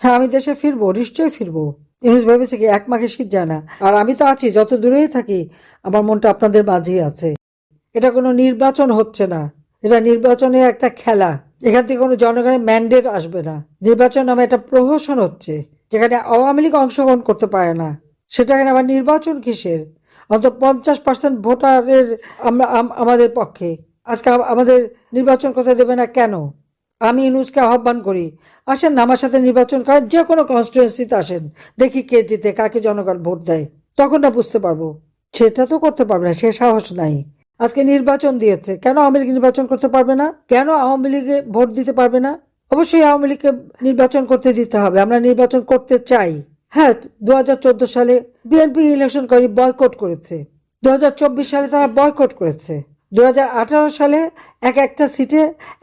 হ্যাঁ, আমি দেশে ফিরবো, নিশ্চয়ই ফিরবো। ইউনুস ভেবেছে কি 1 মাঘে শীত যায় না? আর আমি তো আছি, যত দূরেই থাকি আমার মনটা আপনাদের মাঝেই আছে। এটা কোনো নির্বাচন হচ্ছে না, এটা নির্বাচনের একটা খেলা। এখান থেকে কোনো জনগণের ম্যান্ডেট আসবে না। নির্বাচন নামে একটা প্রহসন হচ্ছে, যেখানে আওয়ামী লীগ অংশগ্রহণ করতে পারে না। সেটাখানে আবার নির্বাচন কিসের? অন্তত 50% ভোটারের আমাদের পক্ষে। আজকে আমাদের নির্বাচন করতে দেবে না কেন? আমি ইউনূসকে আহ্বান করি, আসেন না আমার সাথে নির্বাচন করেন, যে কোনো কনস্টিটুয়েন্সিতে আসেন, দেখি কে জিতে, কাকে জনগণ ভোট দেয়। তখন না বুঝতে পারবো। সেটা তো করতে পারবে না, সে সাহস নাই। আজকে নির্বাচন দিয়েছে, কেন আওয়ামী লীগ নির্বাচন করতে পারবে না? কেন আওয়ামী লীগে ভোট দিতে পারবে না? অবশ্যই আওয়ামী লীগকে নির্বাচন করতে দিতে হবে, আমরা নির্বাচন করতে চাই। হ্যাঁ, 2014 সালে বিএনপি ইলেকশন করে বয়কট করেছে, 2024 সালে তারা বয়কট করেছে, 2018 সালে একটা সিটে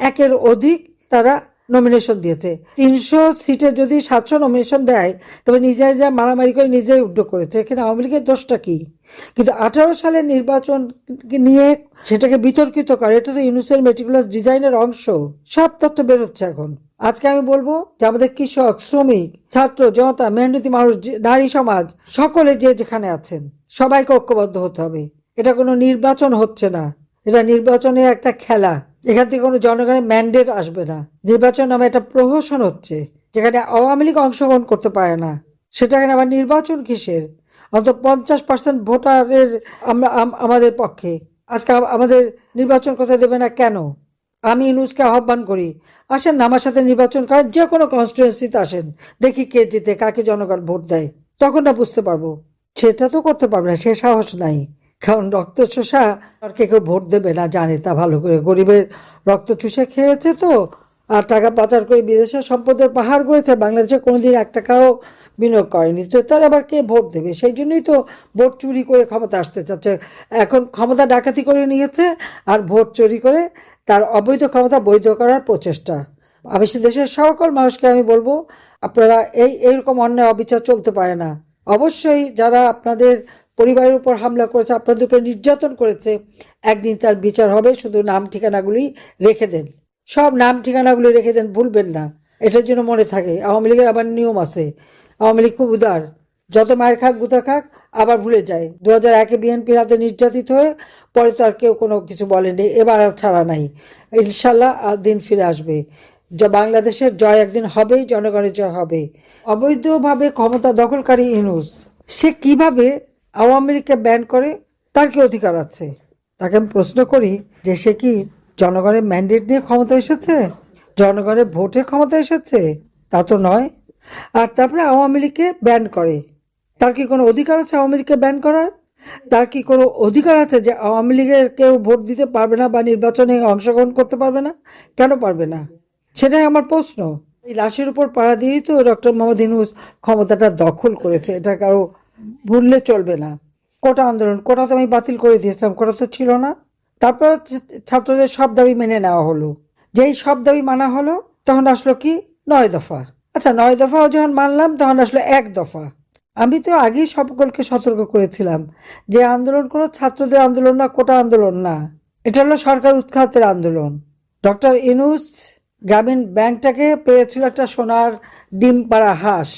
একের অধিক তারা নমিনেশন দিয়েছে। 300 সিটে যদি 700 নমিনেশন দেয়, তবে নিজেরাই যা মারামারি করে নিজেই উদ্যোগ করেছে, এখানে আওয়ামী লীগের দোষটা কি? কিন্তু 18 সালের নির্বাচন নিয়ে সেটাকে বিতর্কিত করে, এটা তো ইউনূসের মেটিকুলাস ডিজাইনের অংশ। সব তথ্য বেরোচ্ছে এখন। আজকে আমি বলবো যে আমাদের কৃষক, শ্রমিক, ছাত্র জনতা, মেহনতি মানুষ, নারী সমাজ, সকলে যে যেখানে আছেন সবাইকে ঐক্যবদ্ধ হতে হবে। এটা কোনো নির্বাচন হচ্ছে না, এটা নির্বাচনের একটা খেলা। এখান থেকে কোনো জনগণের ম্যান্ডেট আসবে না। নির্বাচন নামে একটা প্রহসন হচ্ছে, যেখানে আওয়ামী লীগ অংশগ্রহণ করতে পারে না। সেটাখানে আবার নির্বাচন কিসের? অন্তত 50% ভোটারের আমাদের পক্ষে। আজকে আমাদের নির্বাচন করতে দেবে না কেন? আমি ইউনূসকে আহ্বান করি, আসেন না আমার সাথে নির্বাচন করেন, যে কোনো কনস্টিটুয়েন্সিতে আসেন, দেখি কে জিতে, কাকে জনগণ ভোট দেয়। তখন না বুঝতে পারবো। সেটা তো করতে পারবে না, সে সাহস নাই। কারণ রক্ত চোষা আর কে কেউ ভোট দেবে না জানে তা ভালো করে। গরিবের রক্ত চুষে খেয়েছে তো, আর টাকা পাচার করে বিদেশে সম্পদের পাহাড় করেছে, বাংলাদেশে কোনোদিন 1 টাকাও বিনিয়োগ করেনি, তো তার আবার কে ভোট দেবে? সেই জন্যই তো ভোট চুরি করে ক্ষমতা আসতে চাচ্ছে। এখন ক্ষমতা ডাকাতি করে নিয়েছে, আর ভোট চুরি করে তার অবৈধ ক্ষমতা বৈধ করার প্রচেষ্টা। আমি সে দেশের সকল মানুষকে আমি বলবো, আপনারা এইরকম অন্যায় অবিচার চলতে পারে না। অবশ্যই যারা আপনাদের পরিবারের উপর হামলা করেছে, আপনাদের উপর নির্যাতন করেছে, একদিন তার বিচার হবে। শুধু নাম ঠিকানাগুলি রেখে দেন, সব নাম ঠিকানাগুলি রেখে দেন, ভুলবেন না। এটার জন্য মনে থাকে, আওয়ামী লীগের আবার নিয়ম আছে। আওয়ামী লীগ খুব উদার, যত মায়ের খাক গুতা খাক আবার ভুলে যায়। 2001-এ বিএনপির হাতে নির্যাতিত হয়ে পরে তো আর কেউ কোনো কিছু বলেনি, এবার আর ছাড়া নাই। ইনশাল্লাহ দিন ফিরে আসবে, বাংলাদেশের জয় একদিন হবেই, জনগণের জয় হবে। অবৈধভাবে ক্ষমতা দখলকারী ইউনূস, সে কিভাবে আওয়ামী লীগকে ব্যান করে? তার কি অধিকার আছে? তাকে আমি প্রশ্ন করি যে সে কি জনগণের ম্যান্ডেট নিয়ে ক্ষমতা এসেছে, জনগণের ভোটে ক্ষমতা এসেছে? তা তো নয়। আর তারপরে আওয়ামী লীগকে ব্যান করে। তার কি কোনো অধিকার আছে আওয়ামী লীগকে ব্যান করার? তার কি কোনো অধিকার আছে যে আওয়ামী লীগের কেউ ভোট দিতে পারবে না বা নির্বাচনে অংশগ্রহণ করতে পারবে না? কেন পারবে না? সেটাই আমার প্রশ্ন। এই লাশের উপর পাড়া দিয়েই তো ডক্টর মোহাম্মদ ইউনূস ক্ষমতাটা দখল করেছে, এটা কারো ভুললে চলবে না। কোটা আন্দোলন, কোটা তো আমি বাতিল করে দিয়েছিলাম, কোটা তো ছিল না। তারপর ছাত্রদের সব দাবি মেনে নেওয়া হলো। যেই সব দাবি মানা হলো, তখন আসলো কি? 9 দফা। আচ্ছা, 9 দফাও যখন মানলাম, তখন আসলো 1 দফা। আমি তো আগেই সকলকে সতর্ক করেছিলাম যে আন্দোলন কোনো ছাত্রদের আন্দোলন না, কোটা আন্দোলন না, এটা হলো সরকার উৎখাতের আন্দোলন। ডক্টর ইউনূস গ্রামীণ ব্যাংকটাকে পেয়েছিল একটা সোনার ডিম পাড়া হাঁস।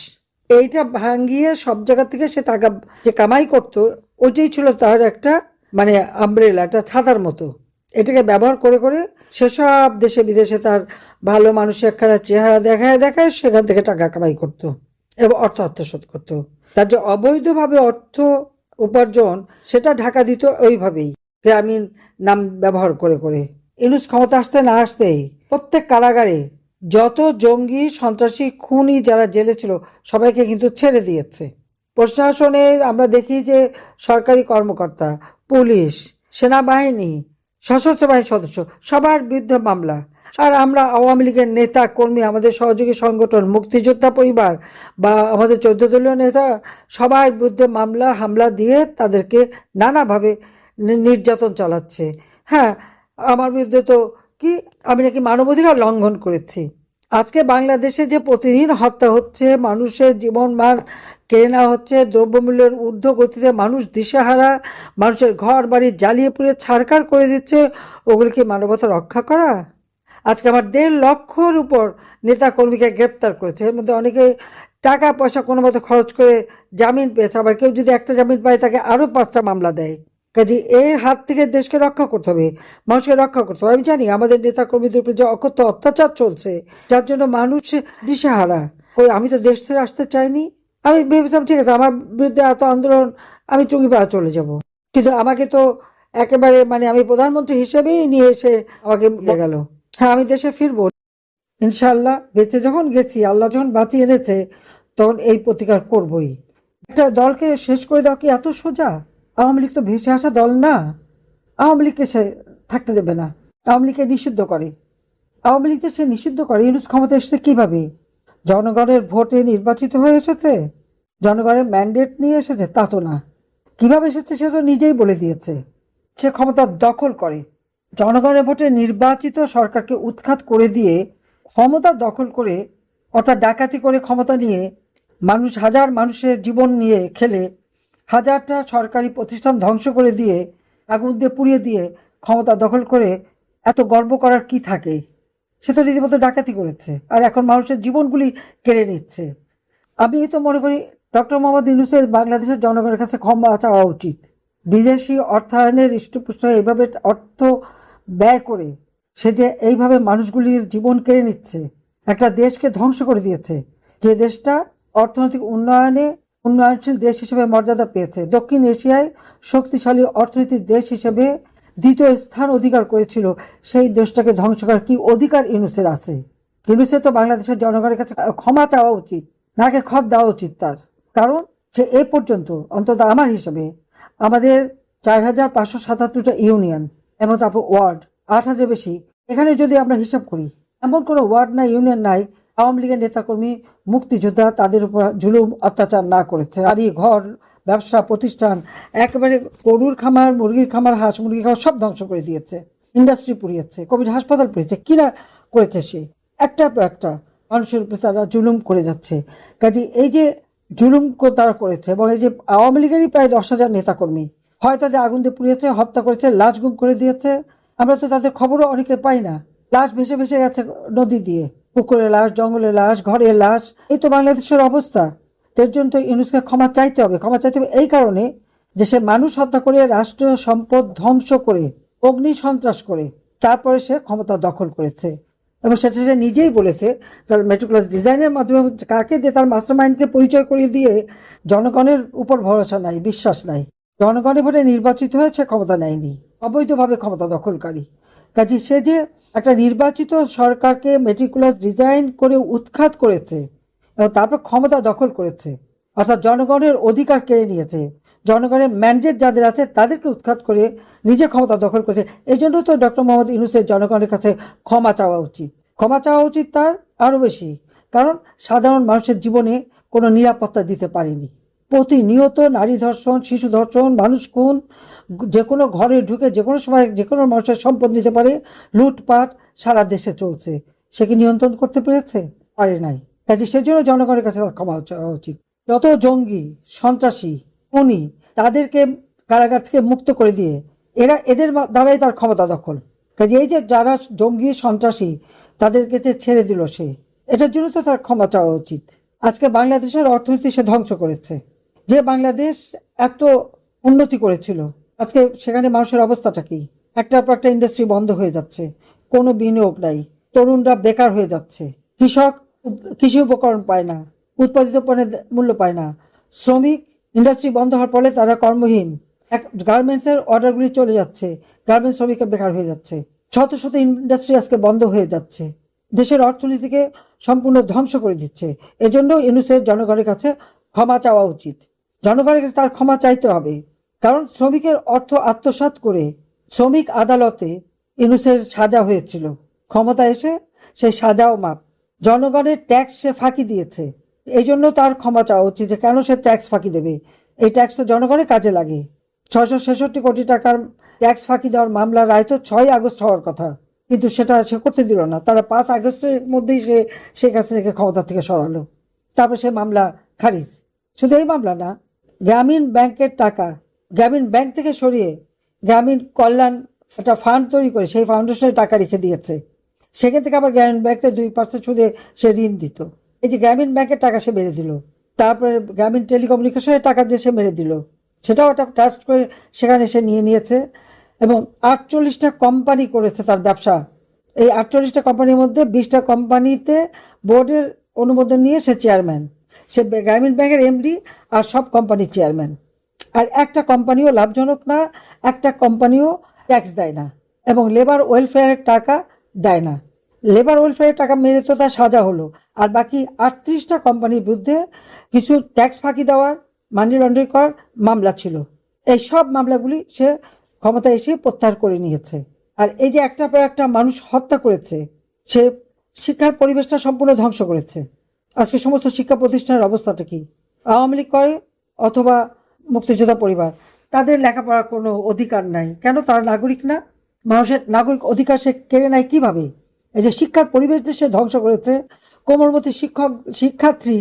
এইটা ভাঙ্গিয়ে সব জায়গা থেকে সে টাকা যে কামাই করতো, ওইটাই ছিল তার একটা মানে আমব্রেলা, একটা ছাতার মতো। এটাকে ব্যবহার করে করে সেসব দেশে বিদেশে তার ভালো মানুষের একখানা চেহারা দেখায় দেখায় সেখান থেকে টাকা কামাই করতো এবং অর্থ আত্মসাৎ করতো। তার যে অবৈধভাবে অর্থ উপার্জন, সেটা ঢাকা দিত ওইভাবেই, গ্রামীণ নাম ব্যবহার করে করে। ইউনূস ক্ষমতা আসতে না আসতেই প্রত্যেক কারাগারে যত জঙ্গি, সন্ত্রাসী, খুনি যারা জেলে ছিল সবাইকে কিন্তু ছেড়ে দিয়েছে। প্রশাসনে আমরা দেখি যে সরকারি কর্মকর্তা, পুলিশ, সেনাবাহিনী, সশস্ত্র বাহিনীর সদস্য সবার বিরুদ্ধে মামলা। আর আমরা আওয়ামী লীগের নেতা কর্মী, আমাদের সহযোগী সংগঠন, মুক্তিযোদ্ধা পরিবার বা আমাদের 14 দলীয় নেতা, সবার বিরুদ্ধে মামলা হামলা দিয়ে তাদেরকে নানাভাবে নির্যাতন চালাচ্ছে। হ্যাঁ, আমার বিরুদ্ধে তো কি, আমি নাকি মানবাধিকার লঙ্ঘন করেছি। আজকে বাংলাদেশে যে প্রতিদিন হত্যা হচ্ছে, মানুষের জীবন মান কেড়ে নেওয়া হচ্ছে, দ্রব্যমূল্যের ঊর্ধ্ব গতিতে মানুষ দিশেহারা, মানুষের ঘর বাড়ি জ্বালিয়ে পুড়িয়ে ছাড়খাড় করে দিচ্ছে, ওগুলি কি মানবতা রক্ষা করা? আজকে আমার 1.5 লক্ষর উপর নেতা কর্মীকে গ্রেপ্তার করেছে। এর মধ্যে অনেকে টাকা পয়সা কোনো মতো খরচ করে জামিন পেয়েছে, আবার কেউ যদি একটা জামিন পায় তাকে আরও 5টা মামলা দেয়। কাজে এর হাত থেকে দেশকে রক্ষা করতে হবে, মানুষকে রক্ষা করতে হবে। আমি জানি আমাদের নেতা কর্মীদের উপর যে অকথ্য অত্যাচার চলছে, যার জন্য মানুষ দিশেহারা। আমি তো দেশ ছেড়ে আসতে চাইনি। আমি ভেবেছিলাম ঠিক আছে, আমার বিরুদ্ধে এত আন্দোলন, আমি টুঙ্গিপাড়া চলে যাব। কিন্তু আমাকে তো একেবারে আমি প্রধানমন্ত্রী হিসেবেই নিয়ে এসে আমাকে দিয়ে গেল। হ্যাঁ, আমি দেশে ফিরবো ইনশাল্লাহ। বেঁচে যখন গেছি, আল্লাহ যখন বাঁচিয়ে এনেছে, তখন এই প্রতিকার করবই। একটা দলকে শেষ করে দেওয়া কি এত সোজা? আওয়ামী লীগ তো ভেসে আসা দল না। আওয়ামী লীগকে সে থাকতে দেবে না, আওয়ামী লীগকে নিষিদ্ধ করে। আওয়ামী লীগ যে সে নিষিদ্ধ করে, ইউনূস ক্ষমতা এসেছে কিভাবে? জনগণের ভোটে নির্বাচিত হয়ে এসেছে, জনগণের ম্যান্ডেট নিয়ে এসেছে? তা তো না। কিভাবে এসেছে সে তো নিজেই বলে দিয়েছে। সে ক্ষমতা দখল করে, জনগণের ভোটে নির্বাচিত সরকারকে উৎখাত করে দিয়ে ক্ষমতা দখল করে, অর্থাৎ ডাকাতি করে ক্ষমতা নিয়ে হাজার মানুষের জীবন নিয়ে খেলে, হাজারটা সরকারি প্রতিষ্ঠান ধ্বংস করে দিয়ে, আগুন দিয়ে পুড়িয়ে দিয়ে ক্ষমতা দখল করে এত গর্ব করার কি থাকে? সে তো রীতিমতো ডাকাতি করেছে, আর এখন মানুষের জীবনগুলি কেড়ে নিচ্ছে। আমি তো মনে করি ডক্টর মোহাম্মদ ইউনূসের বাংলাদেশের জনগণের কাছে ক্ষমা চাওয়া উচিত। বিদেশি অর্থায়নের ইষ্টপুষ্ট এইভাবে অর্থ ব্যয় করে সে যে এইভাবে মানুষগুলির জীবন কেড়ে নিচ্ছে, একটা দেশকে ধ্বংস করে দিয়েছে। যে দেশটা অর্থনৈতিক উন্নয়নশীল দেশ হিসেবে মর্যাদা পেয়েছে, দক্ষিণ এশিয়ায় শক্তিশালী অর্থনৈতিক দেশ হিসেবে 2য় স্থান অধিকার করেছিল, সেই দেশটাকে ধ্বংস করার কি অধিকার ইউনূসের আছে? ইউনূসের তো বাংলাদেশের জনগণের কাছে ক্ষমা চাওয়া উচিত, নাকে খত দেওয়া উচিত তার। কারণ সে এ পর্যন্ত, অন্তত আমার হিসেবে, আমাদের 4,577টা ইউনিয়ন এবং তারপর ওয়ার্ড 8,000 বেশি, এখানে যদি আমরা হিসাব করি, এমন কোনো ওয়ার্ড নাই, ইউনিয়ন নাই আওয়ামী লীগের নেতাকর্মী, মুক্তিযোদ্ধা তাদের উপর জুলুম অত্যাচার না করেছে। বাড়ি ঘর, ব্যবসা প্রতিষ্ঠান, একেবারে গরুর খামার, মুরগির খামার, হাঁস মুরগির খামার সব ধ্বংস করে দিয়েছে, ইন্ডাস্ট্রি পুড়িয়েছে, কোভিড হাসপাতাল পুড়িয়েছে। কিনা করেছে সে? একটার পর একটা মানুষের উপরে তারা জুলুম করে যাচ্ছে। কাজে এই যে জুলুম তারা করেছে, এবং এই যে আওয়ামী লীগেরই প্রায় 10,000 নেতাকর্মী হয় তাদের আগুন দিয়ে পুড়িয়েছে, হত্যা করেছে, লাশ গুম করে দিয়েছে। আমরা তো তাদের খবরও অনেকে পাই না। লাশ ভেসে ভেসে গেছে নদী দিয়ে, পুকুরের লাশ, জঙ্গলের লাশ, ঘরের লাশ। এই তো বাংলাদেশের অবস্থা। এর জন্য তো ইউনূসকে ক্ষমা চাইতে হবে। ক্ষমা চাইতে হবে এই কারণে যে সে মানুষ হত্যা করে, রাষ্ট্রীয় সম্পদ ধ্বংস করে, অগ্নি সন্ত্রাস করে তারপরে সে ক্ষমতা দখল করেছে। এবং সেটা সে নিজেই বলেছে, তার মেট্রিকুলাস ডিজাইনের মাধ্যমে কাকে দিয়ে, তার মাস্টার মাইন্ডকে পরিচয় করিয়ে দিয়ে জনগণের উপর ভরসা নাই, বিশ্বাস নাই। জনগণের ভোটে নির্বাচিত হয়েছে, ক্ষমতা নেয়নি, অবৈধভাবে ক্ষমতা দখলকারী। কাজে সে যে একটা নির্বাচিত সরকারকে মেট্রিকুলাস ডিজাইন করে উৎখাত করেছে এবং তারপর ক্ষমতা দখল করেছে, অর্থাৎ জনগণের অধিকার কেড়ে নিয়েছে, জনগণের ম্যান্ডেট যাদের আছে তাদেরকে উৎখাত করে নিজে ক্ষমতা দখল করেছে। এই জন্য তো ডক্টর মোহাম্মদ ইউনূসের জনগণের কাছে ক্ষমা চাওয়া উচিত। ক্ষমা চাওয়া উচিত তার আরও বেশি, কারণ সাধারণ মানুষের জীবনে কোনো নিরাপত্তা দিতে পারেনি। প্রতিনিয়ত নারী ধর্ষণ, শিশু ধর্ষণ, মানুষ খুন, যে কোনো ঘরে ঢুকে যে কোনো সময় যে কোনো মানুষের সম্পদ নিতে পারে, লুটপাট সারা দেশে চলছে। সে কি নিয়ন্ত্রণ করতে পেরেছে? পারে নাই। কাজে সেজন্য জনগণের কাছে তার ক্ষমা চাওয়া উচিত। যত জঙ্গি, সন্ত্রাসী, খুনি, তাদেরকে কারাগার থেকে মুক্ত করে দিয়ে এদের দ্বারাই তার ক্ষমতা দখল। কাজে এই যে যারা জঙ্গি, সন্ত্রাসী, তাদেরকে যে ছেড়ে দিল সে, এটার জন্য তো তার ক্ষমা চাওয়া উচিত। আজকে বাংলাদেশের অর্থনীতি সে ধ্বংস করেছে। যে বাংলাদেশ এত উন্নতি করেছিল, আজকে সেখানে মানুষের অবস্থাটা কি? একটার পর একটা ইন্ডাস্ট্রি বন্ধ হয়ে যাচ্ছে, কোনো বিনিয়োগ নাই, তরুণরা বেকার হয়ে যাচ্ছে, কৃষক কৃষি উপকরণ পায় না, উৎপাদিত পণ্যের মূল্য পায় না, শ্রমিক ইন্ডাস্ট্রি বন্ধ হওয়ার ফলে তারা কর্মহীন, গার্মেন্টসের অর্ডারগুলি চলে যাচ্ছে, গার্মেন্টস শ্রমিকরা বেকার হয়ে যাচ্ছে, শত শত ইন্ডাস্ট্রি আজকে বন্ধ হয়ে যাচ্ছে, দেশের অর্থনীতিকে সম্পূর্ণ ধ্বংস করে দিচ্ছে। এজন্য ইউনূসের জনগণের কাছে ক্ষমা চাওয়া উচিত। জনগণের কাছে তার ক্ষমা চাইতে হবে, কারণ শ্রমিকের অর্থ আত্মসাৎ করে শ্রমিক আদালতে ইউনূসের সাজা হয়েছিল। ক্ষমতা এসে সেই সাজাও মাপ। জনগণের ট্যাক্স সে ফাঁকি দিয়েছে, এই জন্য তার ক্ষমা চাওয়া উচিত। যে কেন সে ট্যাক্স ফাঁকি দেবে? এই ট্যাক্স তো জনগণের কাজে লাগে। 666 কোটি টাকার ট্যাক্স ফাঁকি দেওয়ার মামলার রায় তো 6 আগস্ট হওয়ার কথা, কিন্তু সেটা সে করতে দিল না। তারা 5 আগস্টের মধ্যেই সে কাছে রেখে ক্ষমতা থেকে সরালো। তারপর সে মামলা খারিজ। শুধু এই মামলা না, গ্রামীণ ব্যাংকের টাকা গ্রামীণ ব্যাংক থেকে সরিয়ে গ্রামীণ কল্যাণ একটা ফান্ড তৈরি করে সেই ফাউন্ডেশনের টাকা রেখে দিয়েছে। সেখান থেকে আবার গ্রামীণ ব্যাংকে 2% সুদে সে ঋণ দিত। এই যে গ্রামীণ ব্যাংকের টাকা সে মেরে দিল, তারপরে গ্রামীণ টেলিকমিউনিকেশনের টাকা যে সে মেরে দিল, সেটাও একটা ট্রাস্ট করে সেখানে সে নিয়েছে এবং 48টা কোম্পানি করেছে তার ব্যবসা। এই 48টা কোম্পানির মধ্যে 20টা কোম্পানিতে বোর্ডের অনুমোদন নিয়ে সে চেয়ারম্যান, সে গ্রামীণ ব্যাংকের এমডি আর সব কোম্পানির চেয়ারম্যান। আর একটা কোম্পানিও লাভজনক না, একটা কোম্পানিও ট্যাক্স দেয় না এবং লেবার ওয়েলফেয়ারের টাকা দেয় না। লেবার ওয়েলফেয়ারের টাকা মেরে তো তার সাজা হলো, আর বাকি 38টা কোম্পানির বিরুদ্ধে কিছু ট্যাক্স ফাঁকি দেওয়ার, মানি লন্ডারিং করার মামলা ছিল। এই সব মামলাগুলি সে ক্ষমতায় এসে প্রত্যাহার করে নিয়েছে। আর এই যে একটার পর একটা মানুষ হত্যা করেছে, সে শিক্ষার পরিবেশটা সম্পূর্ণ ধ্বংস করেছে। আজকে সমস্ত শিক্ষা প্রতিষ্ঠানের অবস্থাটা কি? আওয়ামী লীগ করে অথবা মুক্তিযোদ্ধা পরিবার, তাদের লেখাপড়ার কোনো অধিকার নাই কেন? তারা নাগরিক না? মানুষের নাগরিক অধিকার সে কেড়ে নেয় কিভাবে? এই যে শিক্ষার পরিবেশ সে ধ্বংস করেছে। কোমলমতি শিক্ষার্থী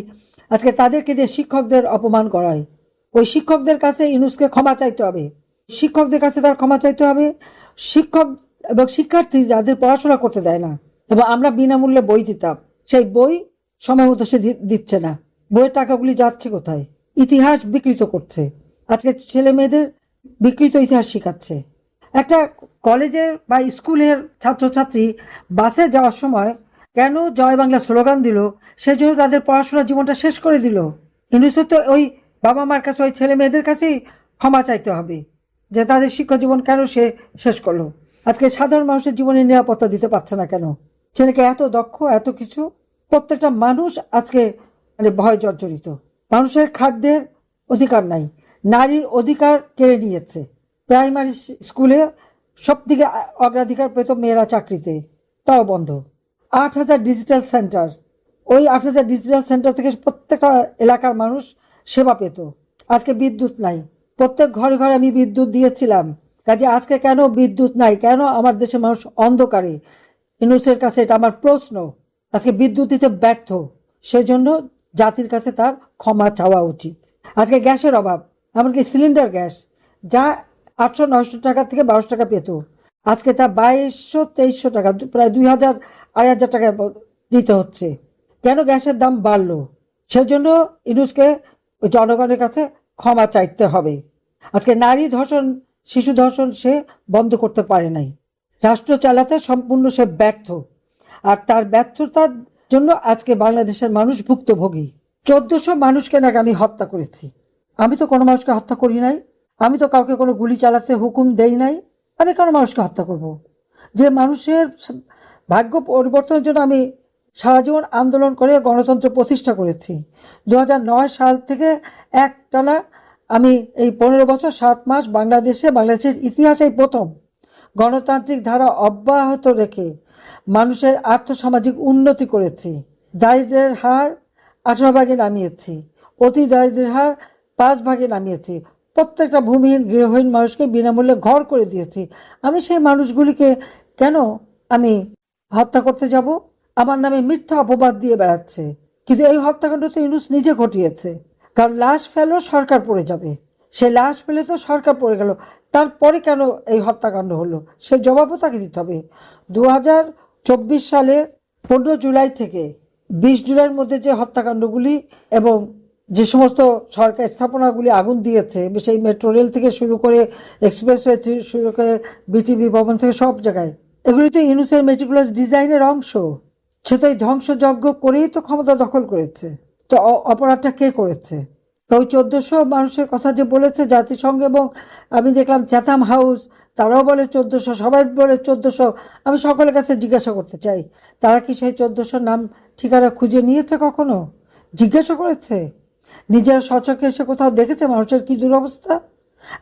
আজকে তাদেরকে দিয়ে শিক্ষকদের অপমান করায়। ওই শিক্ষকদের কাছে ইউনূসকে ক্ষমা চাইতে হবে, শিক্ষকদের কাছে তার ক্ষমা চাইতে হবে। শিক্ষক এবং শিক্ষার্থী যাদের পড়াশোনা করতে দেয় না, এবং আমরা বিনামূল্যে বই দিতাম, সেই বই সময় মতো সে দিচ্ছে না। বইয়ের টাকাগুলি যাচ্ছে কোথায়? ইতিহাস বিকৃত করছে। আজকে ছেলে মেয়েদের বিকৃত ইতিহাস শেখাচ্ছে। একটা কলেজের বা স্কুলের ছাত্রছাত্রী বাসে যাওয়ার সময় কেন জয় বাংলা স্লোগান দিল, সেই জন্য তাদের পড়াশোনার জীবনটা শেষ করে দিল। ইউনূসের তো ওই বাবা মার কাছে, ওই ছেলে মেয়েদের কাছেই ক্ষমা চাইতে হবে যে তাদের শিক্ষা জীবন কেন সে শেষ করলো। আজকে সাধারণ মানুষের জীবনে নিরাপত্তা দিতে পারছে না কেন? ছেলেকে এত দক্ষ, এত কিছু, প্রত্যেকটা মানুষ আজকে ভয় জর্জরিত। মানুষের খাদ্যের অধিকার নাই, নারীর অধিকার কেড়ে নিয়েছে। প্রাইমারি স্কুলে সব থেকে অগ্রাধিকার পেত মেয়েরা চাকরিতে, তাও বন্ধ। 8,000 ডিজিটাল সেন্টার, ওই 8,000 ডিজিটাল সেন্টার থেকে প্রত্যেকটা এলাকার মানুষ সেবা পেত। আজকে বিদ্যুৎ নাই, প্রত্যেক ঘরে ঘরে আমি বিদ্যুৎ দিয়েছিলাম। কাজে আজকে কেন বিদ্যুৎ নাই? কেন আমার দেশের মানুষ অন্ধকারে? ইউনূসের কাছে এটা আমার প্রশ্ন। আজকে বিদ্যুৎ দিতে ব্যর্থ, সেজন্য জাতির কাছে তার ক্ষমা চাওয়া উচিত। আজকে গ্যাসের অভাব, এমনকি সিলিন্ডার গ্যাস যা 800-900 টাকা থেকে 1200 টাকা পেত, আজকে তা 2200-2300 টাকা, প্রায় 2,000-2,500 টাকা দিতে হচ্ছে। কেন গ্যাসের দাম বাড়লো? সেজন্য ইউনূসকে জনগণের কাছে ক্ষমা চাইতে হবে। আজকে নারী ধর্ষণ, শিশু ধর্ষণ সে বন্ধ করতে পারে নাই। রাষ্ট্র চালাতে সম্পূর্ণ সে ব্যর্থ, আর তার ব্যর্থতার জন্য আজকে বাংলাদেশের মানুষ ভুক্তভোগী। 1400 মানুষকে নাকি আমি হত্যা করেছি। আমি তো কোনো মানুষকে হত্যা করি নাই, আমি তো কাউকে কোনো গুলি চালাতে হুকুম দেই নাই। আমি কোনো মানুষকে হত্যা করব? যে মানুষের ভাগ্য পরিবর্তনের জন্য আমি সারা জীবন আন্দোলন করে গণতন্ত্র প্রতিষ্ঠা করেছি। 2009 সাল থেকে একটানা আমি এই 15 বছর 7 মাস বাংলাদেশের ইতিহাসে প্রথম গণতান্ত্রিক ধারা অব্যাহত রেখে মানুষের আর্থসামাজিক উন্নতি করেছি। দারিদ্র্যের হার 18 ভাগে নামিয়েছি, অতি দারিদ্র্যের হার 5 ভাগে নামিয়েছি। প্রত্যেকটা ভূমিহীন গৃহহীন মানুষকে বিনামূল্যে ঘর করে দিয়েছি। আমি সেই মানুষগুলিকে কেন আমি হত্যা করতে যাব? আমার নামে মিথ্যা অপবাদ দিয়ে বেড়াচ্ছে। কিন্তু এই হত্যাকাণ্ড তো ইউনূস নিজে ঘটিয়েছে, কারণ লাশ ফেলো সরকার পড়ে যাবে। সে লাশ ফেলে তো সরকার পড়ে গেল, তারপরে কেন এই হত্যাকাণ্ড হলো সে জবাবও তাকে দিতে হবে। 2024 সালের 15 জুলাই থেকে 20 জুলাইয়ের মধ্যে যে হত্যাকাণ্ডগুলি এবং যে সমস্ত সরকার স্থাপনাগুলি আগুন দিয়েছে, সেই মেট্রো রেল থেকে শুরু করে এক্সপ্রেসওয়ে থেকে শুরু করে বিটিভি ভবন থেকে সব জায়গায়, এগুলি তো ইউনূসের মেটিকুলাস ডিজাইনের অংশ। সে তো এই ধ্বংসযজ্ঞ করেই তো ক্ষমতা দখল করেছে। তো অপরাধটা কে করেছে? ওই 1400 মানুষের কথা যে বলেছে জাতিসংঘ, এবং আমি দেখলাম চ্যাথাম হাউস তারাও বলে 1400, সবাই বলে 1400। আমি সকলের কাছে জিজ্ঞাসা করতে চাই, তারা কি সেই 1400 নাম ঠিকানা খুঁজে নিয়েছে? কখনো জিজ্ঞাসা করেছে? নিজেরা সচক্ষে এসে কোথাও দেখেছে মানুষের কি দুরবস্থা?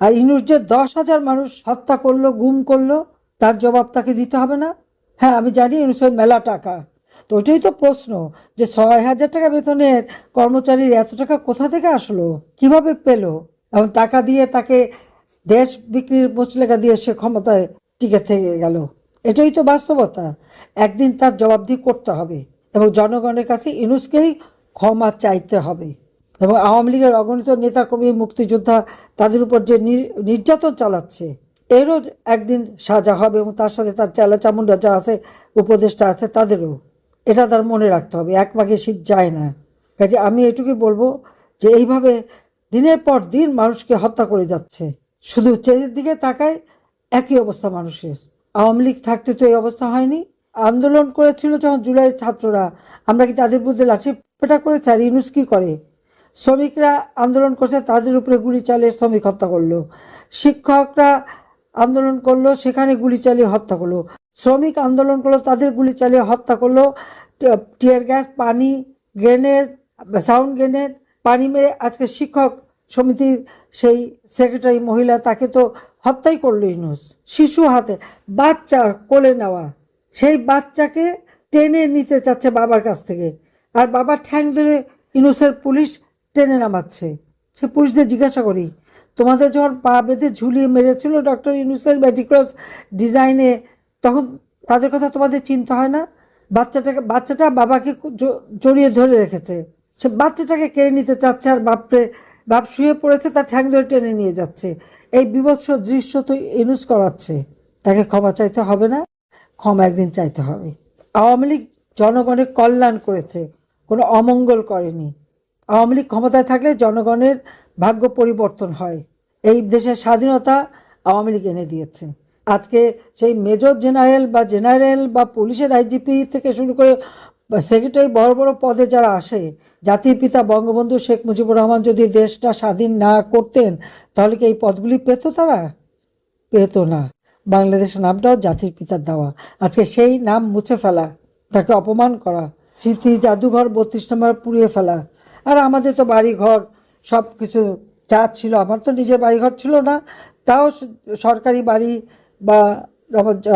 আর ইউনূস যে 10,000 মানুষ হত্যা করলো, গুম করলো, তার জবাব তাকে দিতে হবে না? হ্যাঁ, আমি জানি ইউনূসের মেলা টাকা, তো ওইটাই তো প্রশ্ন যে 6,000 টাকা বেতনের কর্মচারীর এত টাকা কোথা থেকে আসলো, কিভাবে পেল? এবং টাকা দিয়ে তাকে দেশ বিক্রির মুচলেখা দিয়ে সে ক্ষমতায় টিকে থেকে গেল। এটাই তো বাস্তবতা। একদিন তার জবাবদিহি করতে হবে এবং জনগণের কাছে ইউনূসকেই ক্ষমা চাইতে হবে। এবং আওয়ামী লীগের অগণিত নেতাকর্মী, মুক্তিযোদ্ধা, তাদের উপর যে নির্যাতন চালাচ্ছে, এরও একদিন সাজা হবে এবং তার সাথে তার চেলা চামুন্ডা যা আছে, উপদেষ্টা আছে, তাদেরও। এটা তার মনে রাখতে হবে, এক মাঘে শীত যায় না। কাজে আমি এটুকুই বলবো যে এইভাবে দিনের পর দিন মানুষকে হত্যা করে যাচ্ছে, শুধু চেয়ের দিকে তাকায় একই অবস্থা মানুষের। আওয়ামী লীগ থাকতে তো এই অবস্থা হয়নি। আন্দোলন করেছিল যখন জুলাই ছাত্ররা, আমরা কি তাদের বিরুদ্ধে লাঠিপেটা করেছি? আর ইউনূস কি করে? শ্রমিকরা আন্দোলন করছে, তাদের উপরে গুলি চালিয়ে শ্রমিক হত্যা করলো। শিক্ষকরা আন্দোলন করলো, সেখানে গুলি চালিয়ে হত্যা করলো। শ্রমিক আন্দোলন করলো, তাদের গুলি চালিয়ে হত্যা করলো। টিয়ার গ্যাস, পানি, গ্রেনেড, সাউন্ড গ্রেনেড, পানি মেরে আজকে শিক্ষক সমিতির সেই সেক্রেটারি মহিলা, তাকে তো হত্যাই করলো ইউনূস। শিশু হাতে, বাচ্চা কোলে নেওয়া, সেই বাচ্চাকে টেনে নিতে চাচ্ছে বাবার কাছ থেকে, আর বাবার ঠ্যাং ধরে ইউনূসের পুলিশ টেনে নামাচ্ছে। সে পুলিশদের জিজ্ঞাসা করি, তোমাদের যখন পা বেঁধে ঝুলিয়ে মেরেছিল ডক্টর ইউনূসের মেডিক্রস ডিজাইনে, তখন তাদের কথা তোমাদের চিন্তা হয় না? বাচ্চাটা বাবাকে জড়িয়ে ধরে রেখেছে, সে বাচ্চাটাকে কেড়ে নিতে চাচ্ছে, আর বাপ শুয়ে পড়েছে, তার ঠ্যাং ধরে টেনে নিয়ে যাচ্ছে। এই বিভৎস দৃশ্য তো ইউনূস করাচ্ছে। তাকে ক্ষমা চাইতে হবে না? ক্ষমা একদিন চাইতে হবে। আওয়ামী লীগ জনগণের কল্যাণ করেছে, কোনো অমঙ্গল করেনি। আওয়ামী লীগ ক্ষমতায় থাকলে জনগণের ভাগ্য পরিবর্তন হয়। এই দেশের স্বাধীনতা আওয়ামী লীগ এনে দিয়েছে। আজকে সেই মেজর জেনারেল বা পুলিশের আইজিপি থেকে শুরু করে সেক্রেটারি, বড় বড় পদে যারা আসে, জাতির পিতা বঙ্গবন্ধু শেখ মুজিবুর রহমান যদি দেশটা স্বাধীন না করতেন, তাহলে কি এই পদগুলি পেত? তারা পেত না। বাংলাদেশের নামটাও জাতির পিতার দেওয়া, আজকে সেই নাম মুছে ফেলা, তাকে অপমান করা, স্মৃতি জাদুঘর 32 নম্বর পুড়িয়ে ফেলা। আর আমাদের তো বাড়িঘর সব কিছু যা ছিল, আমার তো নিজের বাড়িঘর ছিল না, তাও সরকারি বাড়ি বা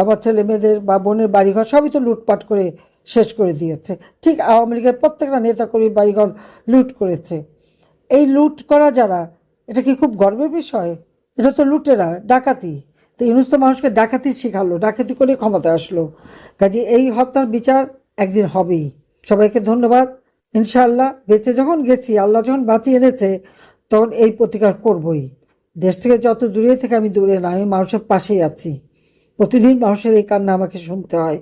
আমার ছেলে মেয়েদের বা বোনের বাড়িঘর সবই তো লুটপাট করে শেষ করে দিয়েছে। ঠিক আওয়ামী লীগের প্রত্যেকটা নেতাকর্মীর বাড়িঘর লুট করেছে। এই লুট করা যারা, এটা কি খুব গর্বের বিষয়? এটা তো লুটেরা, ডাকাতি। তো ইউনূস তো মানুষকে ডাকাতি শেখালো, ডাকাতি করে ক্ষমতায় আসলো। কাজে এই হত্যার বিচার একদিন হবেই। সবাইকে ধন্যবাদ। ইনশাআল্লাহ বেঁচে যখন গেছি, আল্লাহ যখন বাঁচিয়ে এনেছে, তখন এই প্রতিকার করবই। দেশ থেকে যত দূরে থেকে আমি দূরে না, আমি মানুষের পাশেই আছি। প্রতিদিন মানুষের এই কান্না আমাকে শুনতে হয়,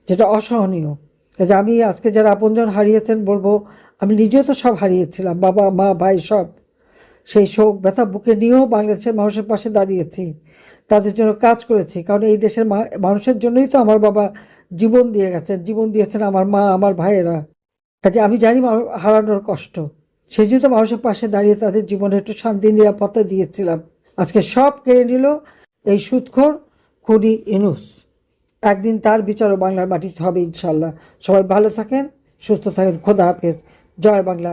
যেটা অসহনীয়। কাজে আমি আজকে যারা আপনজন হারিয়েছেন বলবো, আমি নিজেও তো সব হারিয়েছিলাম, বাবা মা ভাই সব। সেই শোক ব্যথা বুকে নিয়েও বাংলাদেশের মানুষের পাশে দাঁড়িয়েছি, তাদের জন্য কাজ করেছি। কারণ এই দেশের মানুষের জন্যই তো আমার বাবা জীবন দিয়ে গেছেন, জীবন দিয়েছেন আমার মা, আমার ভাইয়েরা। কাজে আমি জানি হারানোর কষ্ট, সেই জন্য তো মানুষের পাশে দাঁড়িয়ে তাদের জীবনে একটু শান্তি নিরাপত্তা দিয়েছিলাম। আজকে সব কেড়ে নিল এই সুদখোর খুনি ইউনূস। একদিন তার বিচারও বাংলার মাটিতে হবে ইনশাল্লাহ। সবাই ভালো থাকেন, সুস্থ থাকেন। খোদা হাফেজ। জয় বাংলা।